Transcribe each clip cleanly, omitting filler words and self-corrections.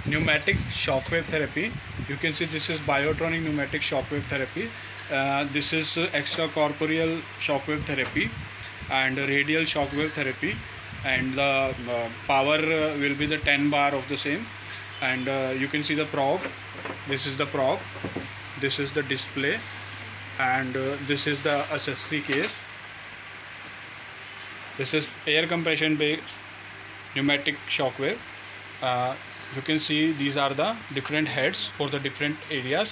Pneumatic Shockwave Therapy. You can see this is Biotronix Pneumatic Shockwave Therapy. This is Extracorporeal Shockwave Therapy and Radial Shockwave Therapy, and the power will be the 10 bar of the same. And you can see the probe. This is the probe. This is the display, and this is the accessory case. This is air compression based pneumatic shockwave. You can see these are the different heads for the different areas,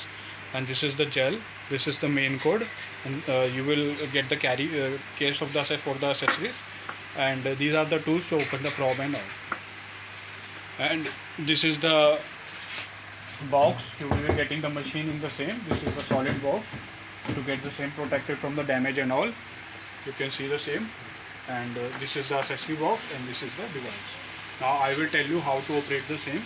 and this is the gel. This is the main code, and you will get the carry case of the for the accessories, and these are the tools to open the probe and all. And this is the box. You will be getting the machine in the same. This is the solid box to get the same protected from the damage and all. You can see the same, and this is the accessory box, and this is the device. Now I will tell you how to operate the same.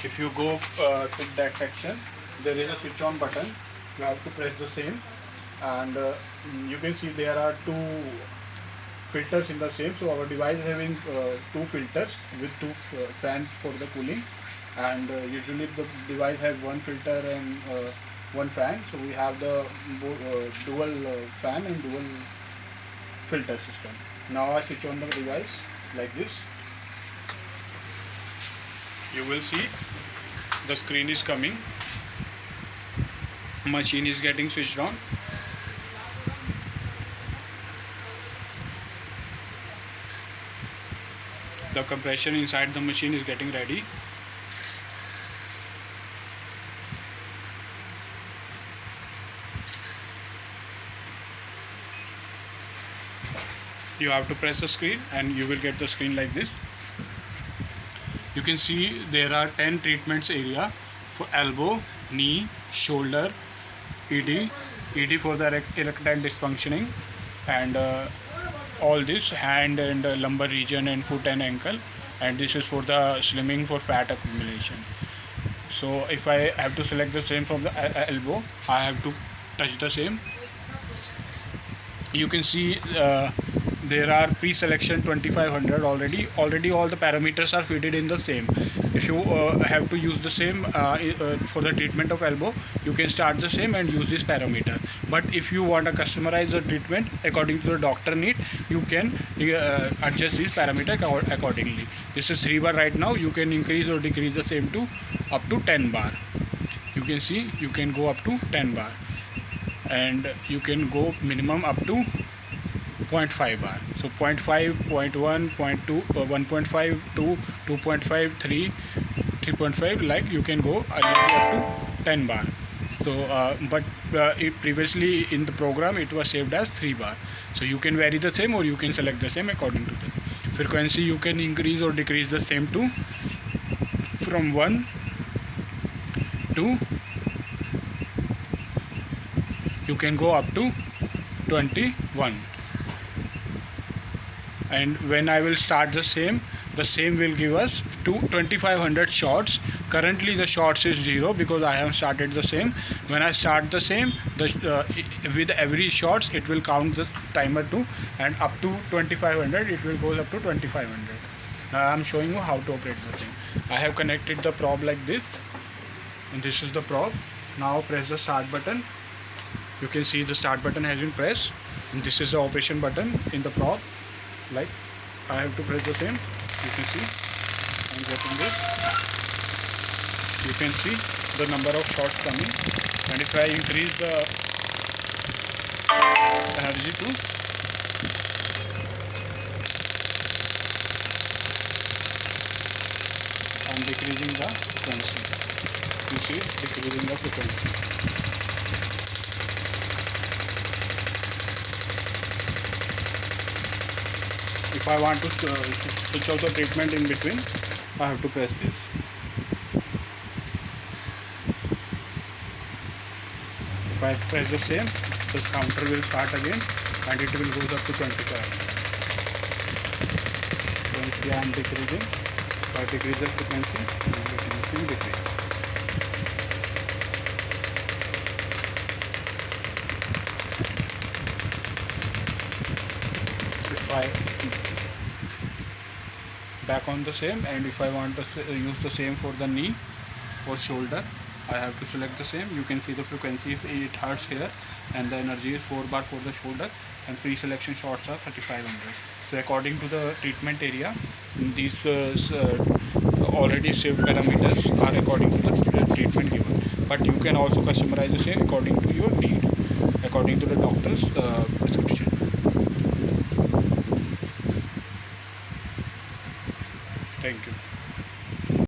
If you go to that section, there is a switch on button. You have to press the same, and you can see there are two filters in the same. So our device is having two filters with two fans for the cooling, and usually the device has one filter and one fan. So we have the dual fan and dual filter system. Now I switch on the device like this. You will see the screen is coming. Machine is getting switched on. The compression inside the machine is getting ready. You have to press the screen and you will get the screen like this. You can see there are 10 treatments area for elbow, knee, shoulder, ED for the erectile dysfunctioning, and all this hand and lumbar region and foot and ankle, and this is for the slimming for fat accumulation. So if I have to select the same from the elbow, I have to touch the same. You can see there are pre-selection 2500 already all the parameters are fitted in the same. If you have to use the same for the treatment of elbow, you can start the same and use this parameter. But if you want to customize the treatment according to the doctor need, you can adjust these parameters accordingly. This is 3 bar right now. You can increase or decrease the same to up to 10 bar. You can see you can go up to 10 bar, and you can go minimum up to 0.5 bar. So 0.5, 0.1, 0.2, 1.5, 2, 2.5, 3, 3.5, like you can go up to 10 bar. So but it previously in the program it was saved as 3 bar. So you can vary the same or you can select the same according to the frequency. You can increase or decrease the same to from 1 to you can go up to 21. And when I will start the same will give us 2500 shots. Currently the shots is 0 because I have started the same. When I start the same, with every shots it will count the timer to, and up to 2500 it will go up to 2500. Now I am showing you how to operate the same. I have connected the probe like this, and this is the probe. Now press the start button. You can see the start button has been pressed, and this is the operation button in the probe. Like I have to press the same. You can see I'm getting this. You can see the number of shots coming, and if I increase the energy to I'm decreasing the frequency. You see decreasing the frequency. If I want to switch off the treatment in between, I have to press this. If I press the same, the counter will start again and it will go up to 25. Frequency I am decreasing. If I decrease the frequency, I am getting the decrease. If I back on the same, and if I want to use the same for the knee or shoulder, I have to select the same. You can see the frequency is 8 hertz here, and the energy is 4 bar for the shoulder, and pre-selection shots are 3500. So according to the treatment area, these already saved parameters are according to the treatment given, but you can also customize the same according to your need, according to the doctor's prescription. Thank you.